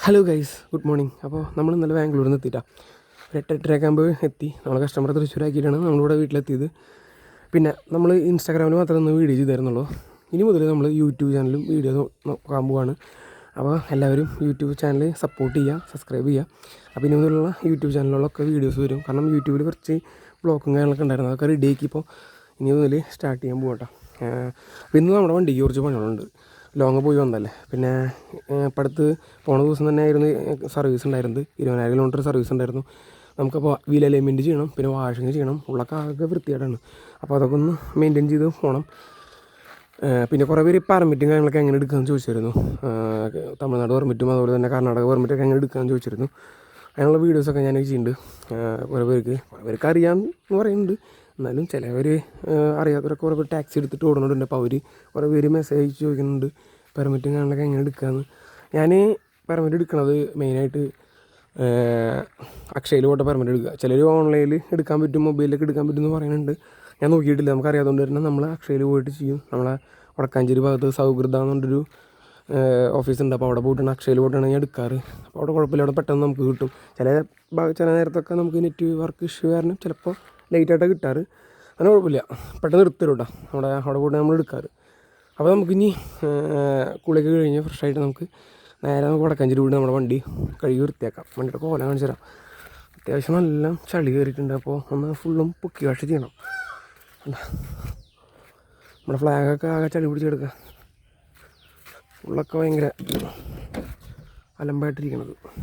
Hello guys, good morning. അപ്പോൾ നമ്മൾ ഇന്നലെ ബാംഗ്ലൂരിൽ നിന്ന് എത്തിയിട്ടാണ്. 8:30 എത്തി. നമ്മൾ കസ്റ്റമർ തൃശ്ശൂരാക്കിയിട്ടാണ് നമ്മളിവിടെ വീട്ടിലെത്തിയത്. പിന്നെ നമ്മൾ ഇൻസ്റ്റാഗ്രാമിൽ മാത്രമേ ഒന്ന് വീഡിയോ ചെയ്തായിരുന്നുള്ളൂ. ഇനി മുതൽ നമ്മൾ യൂട്യൂബ് ചാനലും വീഡിയോ നോക്കാൻ പോവാണ്. അപ്പോൾ എല്ലാവരും യൂട്യൂബ് ചാനൽ സപ്പോർട്ട് ചെയ്യുക, സബ്സ്ക്രൈബ് ചെയ്യുക. അപ്പോൾ ഇനി മുതലുള്ള യൂട്യൂബ് ചാനലിലൊക്കെ വീഡിയോസ് വരും. കാരണം യൂട്യൂബിൽ കുറച്ച് ബ്ലോക്കും കാര്യങ്ങളൊക്കെ ഉണ്ടായിരുന്നു, അതൊക്കെ റെഡിയാക്കി ഇപ്പോൾ ഇനി മുതൽ സ്റ്റാർട്ട് ചെയ്യാൻ പോകട്ടോ. അപ്പോൾ ഇന്ന് നമ്മുടെ വണ്ടിക്ക് കുറച്ച് പണികളുണ്ട്. ലോങ് പോയി വന്നല്ലേ. പിന്നെ ഇപ്പം അടുത്ത് പോണ ദിവസം തന്നെ ആയിരുന്നു സർവീസ് ഉണ്ടായിരുന്നത്. 20,000 കിലോമീറ്റർ സർവീസ് ഉണ്ടായിരുന്നു. നമുക്കപ്പോൾ വീൽ അലൈൻമെൻറ്റ് ചെയ്യണം, പിന്നെ വാഷിങ് ചെയ്യണം. ഉള്ളൊക്കെ ആകെ വൃത്തിയായിട്ടാണ്. അപ്പോൾ അതൊക്കെ ഒന്ന് മെയിൻറ്റെയിൻ ചെയ്ത് പോകണം. പിന്നെ കുറേ പേര് പെർമിറ്റും കാര്യങ്ങളൊക്കെ എങ്ങനെ എടുക്കാമെന്ന് ചോദിച്ചിരുന്നു. തമിഴ്നാട് പെർമിറ്റും അതുപോലെ തന്നെ കർണാടക പെർമിറ്റൊക്കെ എങ്ങനെ എടുക്കാമെന്ന് ചോദിച്ചിരുന്നു. അതിനുള്ള വീഡിയോസൊക്കെ ഞാൻ ചെയ്യുന്നുണ്ട്. കുറേ പേർക്ക് അറിയാമെന്ന് പറയുന്നുണ്ട്. എന്നാലും ചിലവർ അറിയാത്തവരൊക്കെ കുറേ പേര് ടാക്സി എടുത്തിട്ട് ഓടുന്നുണ്ട്. അപ്പോൾ അവർ കുറേ പേര് മെസ്സേജ് അയച്ച് ചോദിക്കുന്നുണ്ട് പെർമിറ്റും കാര്യങ്ങളൊക്കെ എങ്ങനെ എടുക്കാമെന്ന്. ഞാൻ പെർമിറ്റ് എടുക്കണത് മെയിനായിട്ട് അക്ഷയയിൽ പോയിട്ട് പെർമിറ്റ് എടുക്കുക. ചിലർ ഓൺലൈനിൽ എടുക്കാൻ പറ്റും, മൊബൈലിലൊക്കെ എടുക്കാൻ പറ്റും എന്ന് പറയുന്നുണ്ട്. ഞാൻ നോക്കിയിട്ടില്ല, നമുക്കറിയാത്തതുകൊണ്ട് തന്നെ നമ്മൾ അക്ഷയയിൽ പോയിട്ട് ചെയ്യും. നമ്മളെ വടക്കാഞ്ചേരി ഭാഗത്ത് സൗഹൃദ എന്നുള്ളൊരു ഓഫീസുണ്ട്. അപ്പോൾ അവിടെ പോയിട്ടാണ് അക്ഷയയിൽ പോയിട്ടാണ് ഞാൻ എടുക്കാറ്. അപ്പോൾ അവിടെ കുഴപ്പമില്ല, അവിടെ പെട്ടെന്ന് നമുക്ക് കിട്ടും. ചില നേരത്തൊക്കെ നമുക്ക് നെറ്റ് വർക്ക് ഇഷ്യൂ കാരണം ചിലപ്പോൾ ലേറ്റായിട്ടാണ് കിട്ടാറ്. അങ്ങനെ കുഴപ്പമില്ല, പെട്ടെന്ന് എടുത്തരും കേട്ടോ. അവിടെ പോയിട്ട് നമ്മൾ എടുക്കാറ്. അപ്പോൾ നമുക്കിനി കുളിയൊക്കെ കഴിഞ്ഞ് ഫ്രഷായിട്ട് നമുക്ക് നേരെ വടക്കാഞ്ചേരി വീട് നമ്മുടെ വണ്ടി കഴുകി വൃത്തിയാക്കാം. വണ്ടിയുടെ കോലം കാണിച്ചു തരാം. അത്യാവശ്യം നല്ല ചളി കയറിയിട്ടുണ്ട്. അപ്പോൾ ഒന്ന് ഫുള്ളും പൊക്കി വാഷ് ചെയ്യണം. നമ്മുടെ ഫ്ലാഗൊക്കെ ആകെ ചളി പിടിച്ചെടുക്കുക. ഉള്ളൊക്കെ ഭയങ്കര അലമ്പായിട്ടിരിക്കണത്.